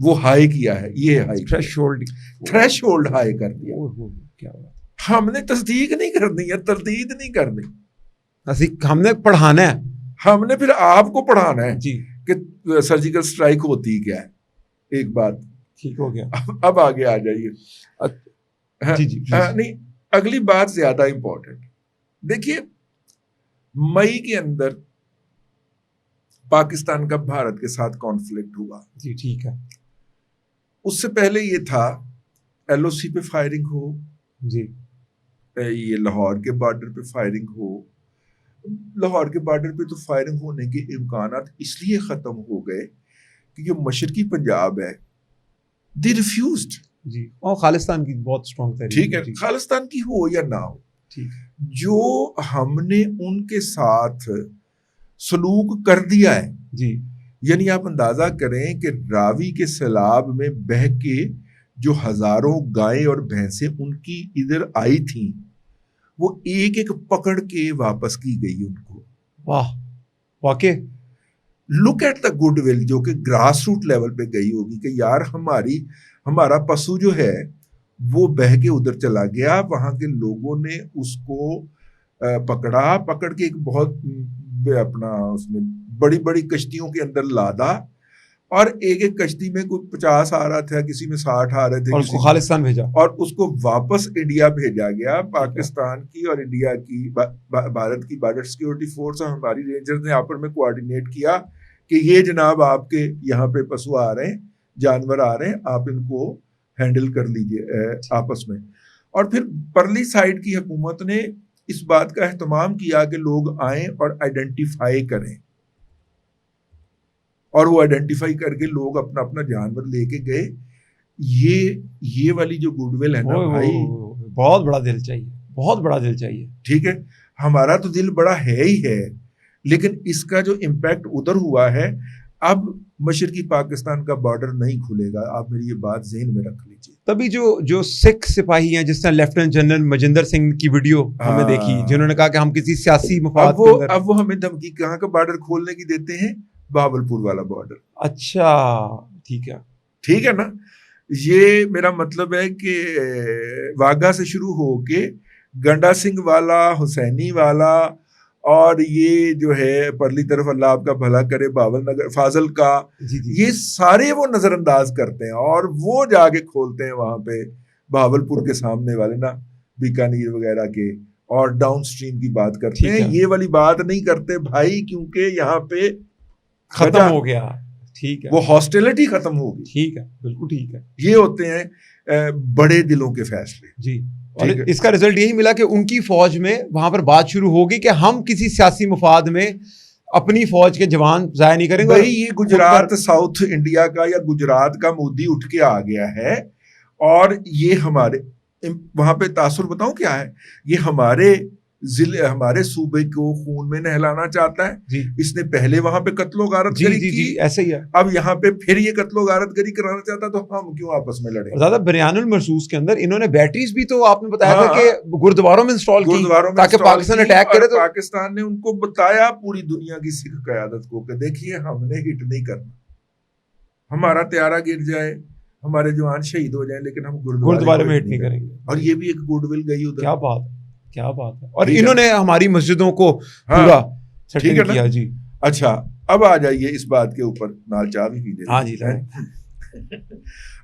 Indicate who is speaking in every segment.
Speaker 1: وہ ہائی کیا ہے, یہ ہائی
Speaker 2: تھریش
Speaker 1: ہولڈ ہائی کر دیا. ہم نے تصدیق نہیں کرنی ہے, تردید نہیں کرنی,
Speaker 2: ہم نے پڑھانا ہے,
Speaker 1: ہم نے پھر آپ کو پڑھانا ہے
Speaker 2: جی
Speaker 1: کہ سرجیکل اسٹرائک ہوتی کیا ہے. ایک بات
Speaker 2: ٹھیک ہو گیا,
Speaker 1: اب آگے آ جائیے.
Speaker 2: جی
Speaker 1: نہیں, اگلی بات زیادہ امپورٹنٹ. دیکھیے مئی کے اندر پاکستان کا بھارت کے ساتھ کانفلکٹ ہوا.
Speaker 2: جی ٹھیک ہے.
Speaker 1: اس سے پہلے یہ تھا ایل او سی پہ فائرنگ ہو,
Speaker 2: جی
Speaker 1: یہ لاہور کے بارڈر پہ فائرنگ ہو. لاہور کے بارڈر پہ تو فائرنگ ہونے کے امکانات اس لیے ختم ہو گئے کہ جو مشرقی پنجاب ہے دی ریفیوزڈ.
Speaker 2: جی, اور خالصتان کی بہت اسٹرانگ تحریک,
Speaker 1: ٹھیک ہے, خالصتان کی ہو یا نہ ہو, جو ہم نے ان کے ساتھ سلوک کر دیا ہے.
Speaker 2: جی
Speaker 1: یعنی آپ اندازہ کریں کہ راوی کے سیلاب میں بہہ کے جو ہزاروں گائے اور بھینسیں ان کی ادھر آئی تھیں, وہ ایک ایک پکڑ کے واپس کی گئی ان کو.
Speaker 2: واہ واقع.
Speaker 1: Look at the good will جو کہ گراس روٹ لیول پہ گئی ہوگی کہ یار ہمارا پسو جو ہے وہ بہ کے ادھر چلا گیا, وہاں کے لوگوں نے اس کو پکڑ کے ایک بہت اپنا اس میں بڑی بڑی کشتیوں کے اندر لادا, اور ایک ایک کشتی میں کوئی 50 آ رہا تھا, کسی میں 60 آ رہے تھے,
Speaker 2: اور اس کو خالصتان بھیجا,
Speaker 1: اور اس کو واپس انڈیا بھیجا گیا. پاکستان کی اور انڈیا کی بھارت کی بارڈر سیکورٹی فورس اور ہماری رینجرز نے آپس میں کوآرڈینیٹ کیا کہ یہ جناب آپ کے یہاں پہ پشو آ رہے ہیں, جانور آ رہے ہیں, آپ ان کو ہینڈل کر لیجیے آپس میں. اور پھر پرلی سائڈ کی حکومت نے اس بات کا اہتمام کیا کہ لوگ آئیں اور آئیڈینٹیفائی کریں, اور وہ آئیڈینٹیفائی کر کے لوگ اپنا اپنا جانور لے کے گئے. یہ والی جو گڈ ول ہے نا بھائی,
Speaker 2: بہت بڑا دل چاہیے, بہت بڑا دل چاہیے.
Speaker 1: ٹھیک ہے, ہمارا تو دل بڑا ہے ہی ہے, لیکن اس کا جو امپیکٹ ادھر ہوا ہے, اب مشرقی پاکستان کا بارڈر نہیں کھلے گا. آپ میری یہ بات ذہن میں رکھ لیجیے.
Speaker 2: تبھی جو سکھ سپاہی ہیں, جس طرح لیفٹیننٹ جنرل مجندر سنگھ کی ویڈیو ہم نے دیکھی, جنہوں نے کہا کہ ہم کسی سیاسی مفاد کے اندر,
Speaker 1: اب وہ ہمیں دھمکی کہاں کا بارڈر کھولنے کی دیتے ہیں, بہاولپور والا بارڈر.
Speaker 2: اچھا ٹھیک
Speaker 1: ہے نا. یہ میرا مطلب ہے کہ واگا سے شروع ہو کے گنڈا سنگھ والا, حسینی والا, اور یہ جو ہے پرلی طرف اللہ آپ کا بھلا کرے باول نگر, فاضل کا, یہ سارے وہ نظر انداز کرتے ہیں اور وہ جا کے کھولتے ہیں وہاں پہ بہاولپور کے سامنے والے نا, بیکانیر وغیرہ کے, اور ڈاؤن سٹریم کی بات کرتے ہیں. یہ والی بات نہیں کرتے بھائی, کیونکہ یہاں پہ
Speaker 2: ختم ہو گیا. ٹھیک ہے,
Speaker 1: وہ ہاسٹیلٹی ختم ہوگی.
Speaker 2: ٹھیک ہے, بالکل ٹھیک ہے.
Speaker 1: یہ ہوتے ہیں بڑے دلوں کے فیصلے.
Speaker 2: جی, اور اس کا رزلٹ یہی ملا کہ ان کی فوج میں وہاں پر بات شروع ہوگی کہ ہم کسی سیاسی مفاد میں اپنی فوج کے جوان ضائع نہیں کریں گے.
Speaker 1: بھائی یہ گجرات ساؤتھ انڈیا کا یا گجرات کا مودی اٹھ کے آ گیا ہے, اور یہ ہمارے وہاں پہ تاثر بتاؤں کیا ہے, یہ ہمارے ضلع ہمارے صوبے کو خون میں نہلانا چاہتا ہے.
Speaker 2: جی,
Speaker 1: اس نے پہلے وہاں پہ قتل و غارت گری کی,
Speaker 2: ایسے ہی ہے.
Speaker 1: اب یہاں پہ پھر یہ قتل و غارت گری کرانا چاہتا, تو ہم کیوں آپس میں لڑیں.
Speaker 2: زیادہ بریان المرصوص کے اندر انہوں نے بیٹریز بھی تو آپ نے بتایا تھا کہ گردواروں میں انسٹال کی تاکہ پاکستان اٹیک کرے. تو
Speaker 1: پاکستان نے ان کو بتایا پوری دنیا کی سکھ قیادت کو کہ دیکھیے ہم نے ہٹ نہیں کرنا, ہمارا طیارہ گر جائے, ہمارے جوان شہید ہو جائیں, لیکن ہم
Speaker 2: گردوارے میں ہٹ نہیں کریں گے.
Speaker 1: اور یہ بھی ایک گڈ ول گئی ادھر.
Speaker 2: کیا بات ہے. اور انہوں نے ہماری مسجدوں کو پورا سیٹنگ کیا. جی
Speaker 1: اچھا, اب آ جائیے اس بات کے اوپر, نال چاہ بھی پی لیں.
Speaker 2: ہاں جی,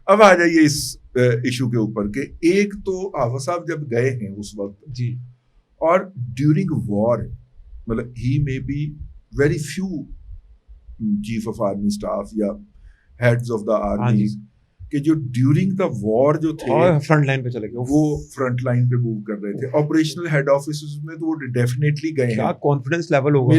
Speaker 1: اب آ جائیے اس ایشو کے اوپر کہ ایک تو آفا صاحب جب گئے ہیں اس وقت,
Speaker 2: جی,
Speaker 1: اور ڈیورنگ وار مطلب ہی میں be very few chief of army staff یا ہیڈز آف دا آرمی کہ جو ڈیورنگ دا وار جو تھے
Speaker 2: فرنٹ لائن پہ چلے گئے,
Speaker 1: وہ فرنٹ لائن پہ موو کر رہے تھے. آپریشنل ہیڈ آفیسز میں تو وہ ڈیفینیٹلی گئے ہیں.
Speaker 2: کیا کانفیڈنس لیول ہوگا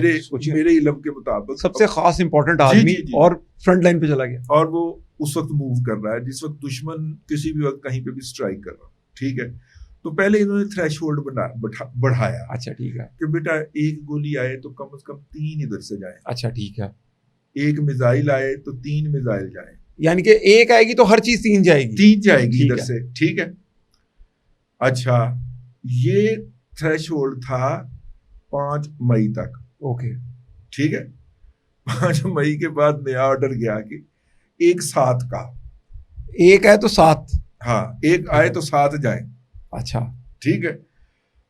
Speaker 1: میرے علم کے مطابق
Speaker 2: سب سے خاص امپورٹنٹ آدمی اور فرنٹ لائن پہ چلا گیا,
Speaker 1: اور وہ اس وقت موو کر رہا ہے جس وقت دشمن کسی بھی وقت کہیں پہ بھی اسٹرائک کر رہا. ٹھیک ہے, تو پہلے انہوں نے تھریش ہولڈ بڑھایا.
Speaker 2: اچھا ٹھیک ہے,
Speaker 1: کہ بیٹا ایک گولی آئے تو کم از کم 3 ادھر سے جائیں.
Speaker 2: اچھا ٹھیک ہے,
Speaker 1: ایک میزائل آئے تو 3 میزائل جائیں,
Speaker 2: یعنی کہ ایک آئے گی تو ہر چیز 3 جائے گی
Speaker 1: ادھر سے. ٹھیک ہے, اچھا یہ تھریش ہولڈ تھا 5 مئی تک.
Speaker 2: اوکے,
Speaker 1: ٹھیک ہے, 5 مئی کے بعد نیا آرڈر گیا کہ 1/7 کا.
Speaker 2: ایک آئے تو 7.
Speaker 1: ہاں ایک آئے تو 7 جائیں.
Speaker 2: اچھا
Speaker 1: ٹھیک ہے.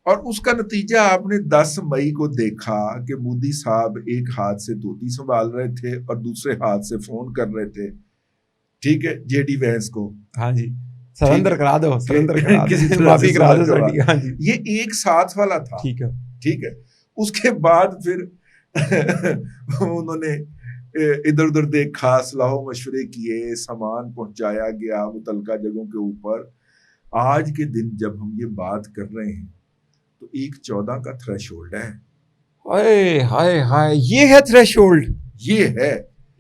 Speaker 1: اور اس کا نتیجہ آپ نے 10 مئی کو دیکھا کہ مودی صاحب ایک ہاتھ سے دھوتی سنبھال رہے تھے اور دوسرے ہاتھ سے فون کر رہے تھے. ٹھیک ہے, جے ڈی وینس کو.
Speaker 2: ہاں جی, سرندر کرا دو, سرندر کرا دو,
Speaker 1: کسی طرح
Speaker 2: معافی
Speaker 1: سے
Speaker 2: کرا دو
Speaker 1: سرندر
Speaker 2: سر. ہاں جی,
Speaker 1: یہ ایک ساتھ والا تھا.
Speaker 2: ٹھیک ہے.
Speaker 1: ٹھیک ہے. اس کے بعد پھر انہوں نے ادھر ادھر دیکھا, صلاح و مشورے کیے, سامان پہنچایا گیا متعلقہ جگہوں کے اوپر. آج کے دن جب ہم یہ بات کر رہے ہیں تو 1/14 کا تھریش ہولڈ ہے.
Speaker 2: ہائے ہائے ہائے, یہ ہے تھریش ہولڈ.
Speaker 1: یہ ہے,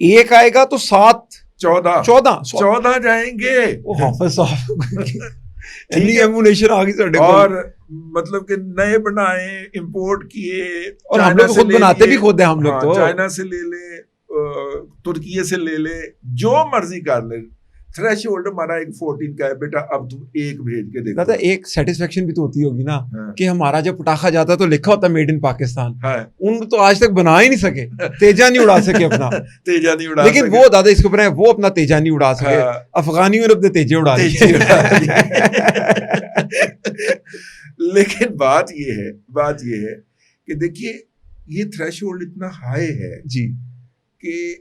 Speaker 2: ایک آئے گا تو 7
Speaker 1: 14 جائیں گے.
Speaker 2: حافظ صاحب اتنی ایمونیشن آ گئی ساڈے کو.
Speaker 1: اور مطلب کہ نئے بنائے, امپورٹ کیے,
Speaker 2: اور ہم لوگ خود بناتے بھی خود ہیں. ہم لوگ تو
Speaker 1: چائنا سے لے لے, ترکی سے لے لے, جو مرضی کر لے. تھریش ہولڈ ہمارا ایک 14 کا ہے بیٹا, اب تم ایک بھیج کے دیکھو.
Speaker 2: ایک سیٹسفیکشن بھی تو ہوتی ہوگی نا کہ ہمارا جب پٹاخہ جاتا تو لکھا ہوتا میڈ ان پاکستان. ان تو آج تک بنا ہی نہیں سکے, تیجا نہیں اڑا سکے اپنا.
Speaker 1: تیجا نہیں اڑا,
Speaker 2: لیکن وہ دادا اس کے اوپر ہیں, وہ اپنا تیجا نہیں اڑا سکے. افغانیوں نے اپنے تیجے اڑا دیے.
Speaker 1: لیکن بات یہ ہے کہ دیکھیے یہ تھریش ہولڈ اتنا ہائی ہے
Speaker 2: جی
Speaker 1: کہ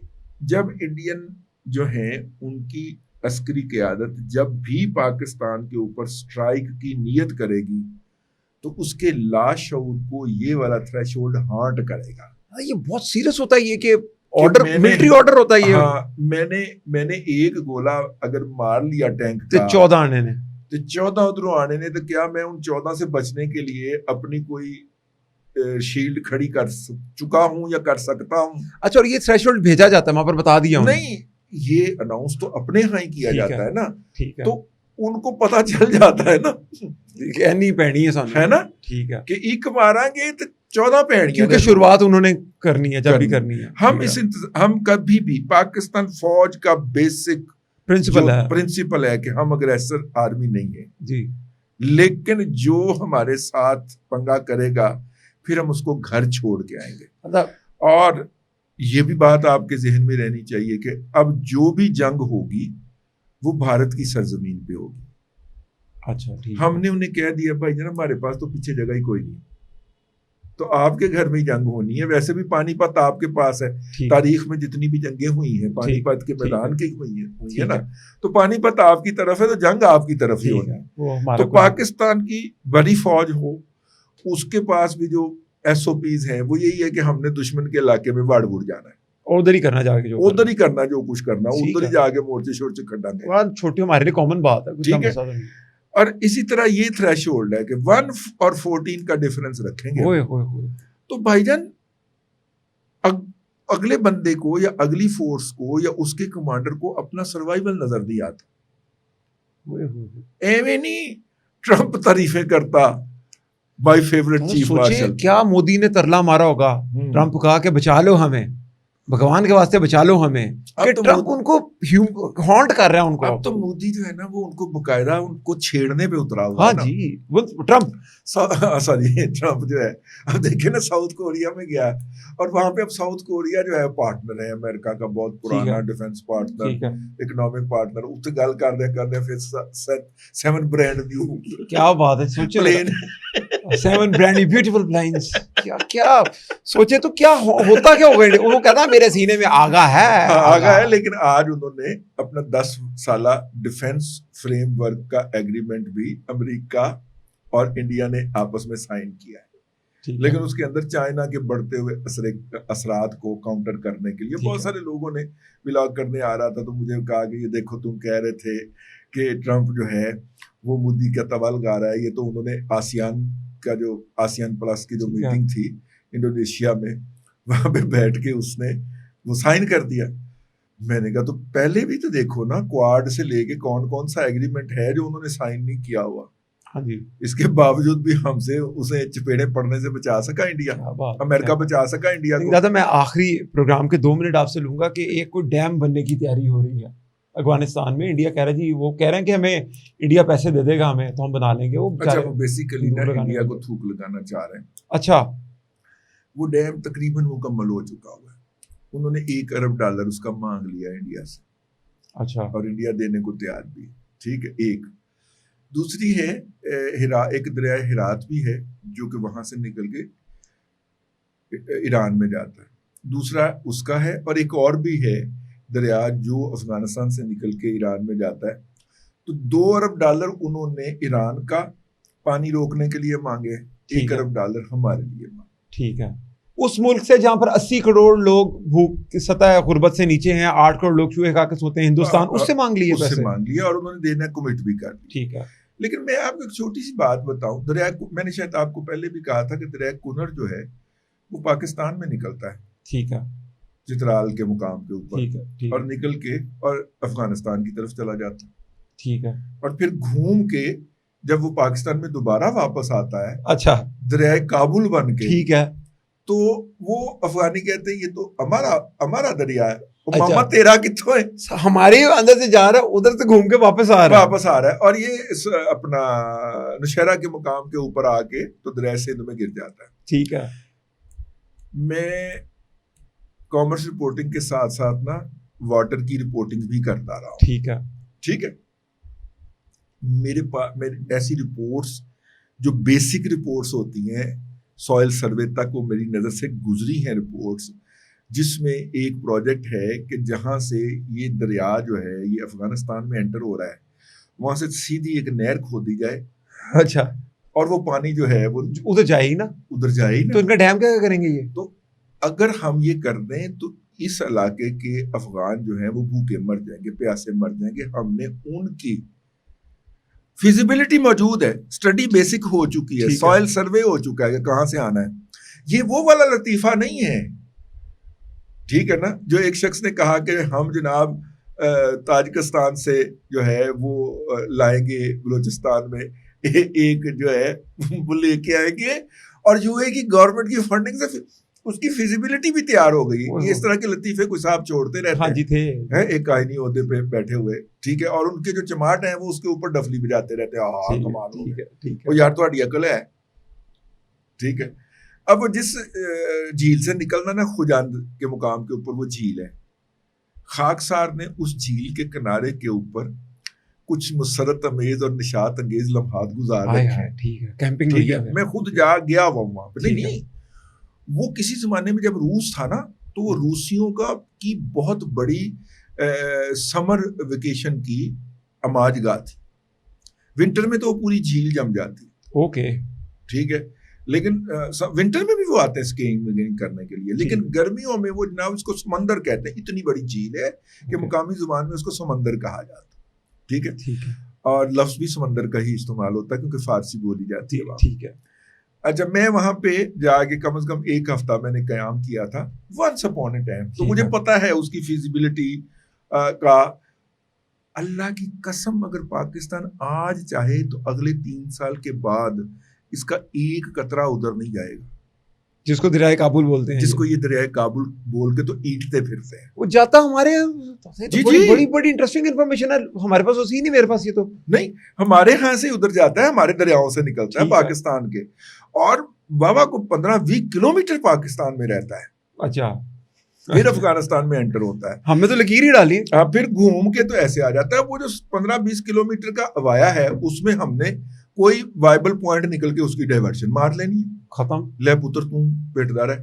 Speaker 1: جب انڈین جو ہیں ان کی عسکری قیادت جب بھی پاکستان کے اوپر سٹرائک کی نیت کرے گی تو اس کے لاشعور کو یہ والا تھریش ہولڈ ہانٹ کرے گا.
Speaker 2: یہ بہت سیریس ہوتا ہے یہ کہ آرڈر, ملٹری آرڈر ہوتا ہے یہ.
Speaker 1: ہاں, میں نے ایک گولا اگر مار لیا ٹینک کا
Speaker 2: 14 آنے نے,
Speaker 1: تو 14 ادھروں آنے نے, تو کیا میں ان 14 سے بچنے کے لیے اپنی کوئی شیلڈ کھڑی کر چکا ہوں یا کر سکتا ہوں؟
Speaker 2: اچھا, اور یہ تھریش ہولڈ بھیجا جاتا ہے وہاں پر, بتا دیا
Speaker 1: نہیں, یہ اناؤنس تو اپنے ہاں ہی کیا جاتا ہے نا.
Speaker 2: ٹھیک ہے,
Speaker 1: تو ان کو پتا چل جاتا ہے نا,
Speaker 2: نہیں پہنی ہے
Speaker 1: نا.
Speaker 2: ٹھیک ہے,
Speaker 1: کہ ایک مارا گے تو 14 پہنی,
Speaker 2: کیونکہ شروعات انہوں نے کرنی ہے جب بھی کرنی ہے.
Speaker 1: ہم کبھی بھی پاکستان فوج کا بیسک پرنسپل ہے کہ ہم اگریسر آرمی نہیں ہے
Speaker 2: جی,
Speaker 1: لیکن جو ہمارے ساتھ پنگا کرے گا پھر ہم اس کو گھر چھوڑ کے آئیں گے. اور یہ بھی بات آپ کے ذہن میں رہنی چاہیے کہ اب جو بھی جنگ ہوگی وہ بھارت کی سرزمین پہ ہوگی.
Speaker 2: اچھا,
Speaker 1: ہم نے انہیں کہہ دیا بھائی جان ہمارے پاس تو پیچھے جگہ ہی کوئی نہیں, تو آپ کے گھر میں ہی جنگ ہونی ہے. ویسے بھی پانی پت آپ کے پاس ہے, تاریخ میں جتنی بھی جنگیں ہوئی ہیں پانی پت کے میدان کی ہوئی ہے نا, تو پانی پت آپ کی طرف ہے تو جنگ آپ کی طرف ہی ہونی ہے. تو پاکستان کی بڑی فوج ہو, اس کے پاس بھی جو ایس او پیز ہیں وہ یہی ہے کہ ہم نے دشمن کے علاقے میں واڑ ووڑ جانا ہے,
Speaker 2: ادھر ہی کرنا, جا کے
Speaker 1: ادھر ہی کرنا جو کچھ کرنا, ادھر ہی جا کے مورچے شورچے کھڑا ہے.
Speaker 2: چھوٹی ہمارے لیے کامن بات ہے.
Speaker 1: ٹھیک ہے, اور اسی طرح یہ تھریش ہولڈ ہے کہ 1 اور 14 کا ڈفرنس رکھیں گے تو بھائی جان اگلے بندے کو یا اگلی فورس کو یا اس کے کمانڈر کو اپنا سروائیول نظر دیا تھا. ایویں نہیں ٹرمپ تعریفیں کرتا, مائی فیورٹ چیف مارشل.
Speaker 2: کیا مودی نے ترلا مارا ہوگا ٹرمپ کہا کہ بچا لو ہمیں, بھگوان کے واسطے بچا لو ہمیں, کہ ٹرمپ ان کو ہانٹ کر رہا ہے ان کو.
Speaker 1: اب تو مودی جو ہے نا وہ ان کو باقاعدہ ان کو چھیڑنے پہ اترا ہوا.
Speaker 2: ہاں جی, ٹرمپ
Speaker 1: ٹرمپ جو ہے اب دیکھیں نا ساؤتھ کوریا میں گیا, اور وہاں پہ اب ساؤتھ کوریا جو ہے پارٹنر ہے امریکہ کا, بہت پرانا ڈیفینس پارٹنر, اکنامک پارٹنر. اس سے گل کر دے پھر 7 برانڈ نیو,
Speaker 2: کیا بات ہے, سوچے 7 برانڈ نیو بیوٹیفل پلینز, کیا سوچے تو کیا ہوتا, کیا ہوگا. وہ کہتا میرے سینے میں آگا ہے.
Speaker 1: لیکن آج انہوں نے اپنا 10 سالہ ڈیفینس فریم ورک کا ایگریمنٹ بھی امریکہ اور انڈیا نے آپس میں سائن کیا ہے, لیکن اس کے اندر چائنا کے بڑھتے ہوئے اثرات کو کاؤنٹر کرنے کے لیے بہت سارے لوگوں نے بلاگ کرنے آ رہا تھا, تو مجھے کہا کہ یہ دیکھو تم کہہ رہے تھے کہ ٹرمپ جو ہے وہ مودی کا طبل گا رہا ہے, یہ تو انہوں نے آسیان کا جو آسیان پلس کی جو میٹنگ تھی انڈونیشیا میں, وہاں پہ بیٹھ کے اس نے وہ سائن کر دیا. میں نے کہا تو پہلے بھی تو دیکھو نا, کوارڈ سے لے کے کون کون سا ایگریمنٹ ہے جو انہوں نے سائن نہیں کیا ہوا. اس کے باوجود بھی ہم سے اسے چپیڑے پڑنے سے بچا سکا انڈیا, امریکہ بچا سکا انڈیا کو.
Speaker 2: دادا میں آخری پروگرام کے 2 منٹ آپ سے لوں گا کہ ایک کوئی ڈیم بننے کی تیاری ہو رہی ہے افغانستان میں, انڈیا کہہ رہا ہے جی, وہ کہہ رہے ہیں کہ ہمیں انڈیا پیسے دے دے گا ہمیں تو ہم بنا لیں گے. وہ
Speaker 1: بیسیکلی انڈیا کو تھوک لگانا چاہ رہے ہیں.
Speaker 2: اچھا,
Speaker 1: وہ ڈیم تقریباً مکمل ہو چکا ہوا ہے, انہوں نے $1 ارب اس کا مانگ لیا انڈیا سے.
Speaker 2: اچھا.
Speaker 1: اور انڈیا دینے کو تیار بھی ہے. ٹھیک ہے. ایک دوسری ہے ایک دریائے ہرات بھی ہے جو کہ وہاں سے نکل کے ایران میں جاتا ہے. دوسرا اس کا ہے. اور ایک اور بھی ہے دریا جو افغانستان سے نکل کے ایران میں جاتا ہے. تو $2 ارب انہوں نے ایران کا پانی روکنے کے لیے مانگے, $1 ارب ہمارے لیے مانگے.
Speaker 2: ٹھیک ہے. اس ملک سے جہاں پر 80 کروڑ لوگ بھوک کی سطح غربت سے نیچے ہیں, 8 کروڑ لوگ چوہے کھا کے سوتے ہیں, ہندوستان اس سے مانگ لیے,
Speaker 1: اس سے مانگ لیا اور انہوں نے دینا کمٹ بھی کر دی.
Speaker 2: ٹھیک ہے.
Speaker 1: لیکن میں آپ کو ایک چھوٹی سی بات بتاؤں. میں نے شاید آپ کو پہلے بھی کہا تھا کہ دریائے کنر جو ہے وہ پاکستان میں نکلتا ہے.
Speaker 2: ٹھیک ہے.
Speaker 1: چترال کے مقام کے اوپر.
Speaker 2: ٹھیک ہے.
Speaker 1: اور نکل کے اور افغانستان کی طرف چلا جاتا ہے.
Speaker 2: ٹھیک ہے. اور
Speaker 1: پھر گھوم کے جب وہ پاکستان میں دوبارہ واپس آتا ہے,
Speaker 2: اچھا,
Speaker 1: دریائے کابل بن کے,
Speaker 2: ٹھیک ہے,
Speaker 1: تو وہ افغانی کہتے ہیں یہ تو ہمارا دریا ہے, ماما تیرا کتوں ہے,
Speaker 2: ہمارے اندر سے جا رہا ہے, ادھر سے گھوم کے واپس آ رہا ہے.
Speaker 1: اور یہ اپنا نوشہرہ کے مقام کے اوپر آ کے تو دریائے سندھ میں گر جاتا ہے.
Speaker 2: ٹھیک ہے.
Speaker 1: میں کامرس رپورٹنگ کے ساتھ ساتھ نا واٹر کی رپورٹنگ بھی کرتا رہا ہوں.
Speaker 2: ٹھیک ہے.
Speaker 1: ٹھیک ہے. میرے پاس ایسی رپورٹس جو بیسک رپورٹس ہوتی ہیں سوئل سروے تک, وہ میری نظر سے گزری ہیں رپورٹس, جس میں ایک پروجیکٹ ہے کہ جہاں سے یہ دریا جو ہے یہ افغانستان میں انٹر ہو رہا ہے, وہاں سے سیدھی ایک نہر کھودی جائے.
Speaker 2: اچھا.
Speaker 1: اور وہ پانی جو ہے وہ
Speaker 2: ادھر جائے ہی نا,
Speaker 1: تو
Speaker 2: ان کا ڈیم کیا کریں گے یہ؟
Speaker 1: تو اگر ہم یہ کر دیں تو اس علاقے کے افغان جو ہیں وہ بھوکے مر جائیں گے, پیاسے مر جائیں گے. ہم نے ان کی فیزیبلٹی موجود ہے, اسٹڈی بیسک ہو چکی ہے, سوئل سروے ہو چکا ہے کہ کہاں سے آنا ہے. یہ وہ والا لطیفہ نہیں ہے. ٹھیک ہے نا, جو ایک شخص نے کہا کہ ہم جناب تاجکستان سے جو ہے وہ لائیں گے بلوچستان میں ایک جو ہے وہ لے کے آئیں گے, اور جو ہے کہ گورنمنٹ کی فنڈنگ سے اس کی فیزیبلٹی بھی تیار ہو گئی. یہ اس طرح کے لطیفے کوئی صاحب چھوڑتے رہتے ہیں ایک آئینی عہدے پہ بیٹھے ہوئے. ٹھیک ہے. اور ان کے جو چماٹ ہیں وہ اس کے اوپر ڈفلی بجاتے رہتے ہیں, کمال ہو گیا, وہ یار تھوڑی عقل ہے. ٹھیک ہے. اب جس جھیل سے نکلنا نا خوجاند کے مقام کے اوپر, وہ جھیل ہے. خاکسار نے اس جھیل کے کنارے کے اوپر کچھ مسرت امیز اور نشاط انگیز لمحات گزارے ہیں.
Speaker 2: ٹھیک ہے. کیمپنگ
Speaker 1: میں خود جا گیا وہاں پہ. نہیں, وہ کسی زمانے میں جب روس تھا نا تو وہ روسیوں کی بہت بڑی سمر ویکیشن کی اماج گاہ تھی. ونٹر میں تو وہ پوری جھیل جم جاتی.
Speaker 2: اوکے.
Speaker 1: ٹھیک ہے. لیکن ونٹر میں بھی وہ آتے ہیں اسکیئنگ کرنے کے لیے, لیکن گرمیوں میں وہ جناب اس کو سمندر کہتے ہیں. اتنی بڑی جھیل ہے کہ مقامی زبان میں اس کو سمندر کہا جاتا ہے. ٹھیک ہے. اور لفظ بھی سمندر کا ہی استعمال ہوتا ہے کیونکہ فارسی بولی جاتی ہے.
Speaker 2: ٹھیک ہے.
Speaker 1: اچھا, میں وہاں پہ جا کے کم از کم 1 ہفتہ میں نے قیام کیا تھا ونس اپون اے ٹائم. تو مجھے پتا ہے اس کی فیزیبلٹی کا. اللہ کی قسم, اگر پاکستان آج چاہے تو اگلے 3 سال کے بعد اس کا ایک قطرہ ادھر نہیں جائے گا.
Speaker 2: جس کو دریائے کابل بولتے ہیں,
Speaker 1: جس کو یہ دریائے کابل بول کے تو اینٹتے پھرتے ہیں.
Speaker 2: وہ جاتا ہمارے بڑی بڑی انٹرسٹنگ انفارمیشن ہے ہمارے پاس, اسی نہیں میرے پاس. یہ تو نہیں,
Speaker 1: ہمارے ہاں سے ادھر جاتا ہے, ہمارے دریاؤں سے نکلتا ہے پاکستان کے, اور بابا کو 15-20 کلومیٹر پاکستان میں رہتا ہے.
Speaker 2: اچھا.
Speaker 1: پھر افغانستان میں انٹر ہوتا ہے.
Speaker 2: ہم نے تو لکیر ہی ڈالی.
Speaker 1: پھر گھوم کے تو ایسے آ جاتا ہے. وہ جو 15-20 کلومیٹر کا اوایا ہے اس میں ہم نے کوئی وائبل پوائنٹ نکل کے اس کی ڈائیورشن مار لینی ہے. ختم. لے پتر تم پیٹدار ہے.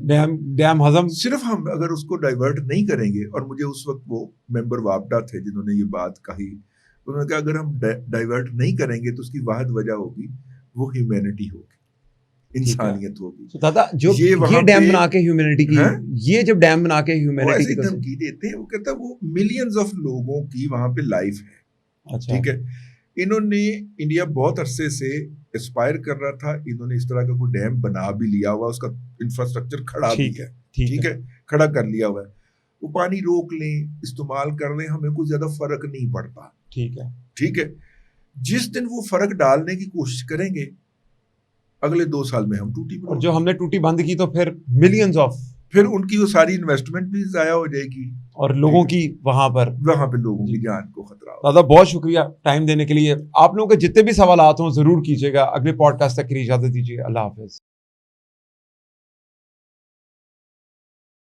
Speaker 2: ڈیم ہضم.
Speaker 1: صرف ہم اگر اس کو ڈائیورٹ نہیں کریں گے, اور مجھے اس وقت وہ ممبر واپڈا تھے جنہوں نے یہ بات کہی, انہوں نے کہا اگر ہم ڈائیورٹ نہیں کریں گے تو اس کی واحد وجہ ہوگی وہ ہیومینٹی ہوگی, انسانیت ہوگی.
Speaker 2: دادا جو یہ ڈیم بنا کے ہیومینٹی کی, یہ جب ڈیم بنا کے ہیومینٹی کی
Speaker 1: دھمکی دیتے ہیں, وہ کہتا ہے وہ ملینز آف لوگوں کی وہاں پہ لائف ہے. ٹھیک ہے. انہوں نے انڈیا بہت عرصے سے اسپائر کر رہا تھا, انہوں نے اس طرح کا کوئی ڈیم بنا بھی لیا ہوا, اس کا انفراسٹرکچر کھڑا بھی ہے. ٹھیک ہے, کھڑا کر لیا ہوا ہے. وہ پانی روک لیں, استعمال کر لیں, ہمیں کوئی زیادہ فرق نہیں پڑتا.
Speaker 2: ٹھیک ہے.
Speaker 1: ٹھیک ہے. جس دن وہ فرق ڈالنے کی کوشش کریں گے, اگلے 2 سال میں ہم ٹوٹی,
Speaker 2: اور جو ہم نے ٹوٹی بند کی تو پھر ملینز آف,
Speaker 1: پھر ان کی وہ ساری انویسٹمنٹ بھی ضائع ہو جائے گی,
Speaker 2: اور لوگوں کی وہاں پہ
Speaker 1: لوگوں کی جان کو خطرہ ہو.
Speaker 2: دادا بہت شکریہ ٹائم دینے کے لیے. آپ لوگوں کے جتنے بھی سوالات ہوں ضرور کیجیے گا. اگلے پوڈ کاسٹ تک کے لیے اجازت دیجیے. اللہ حافظ.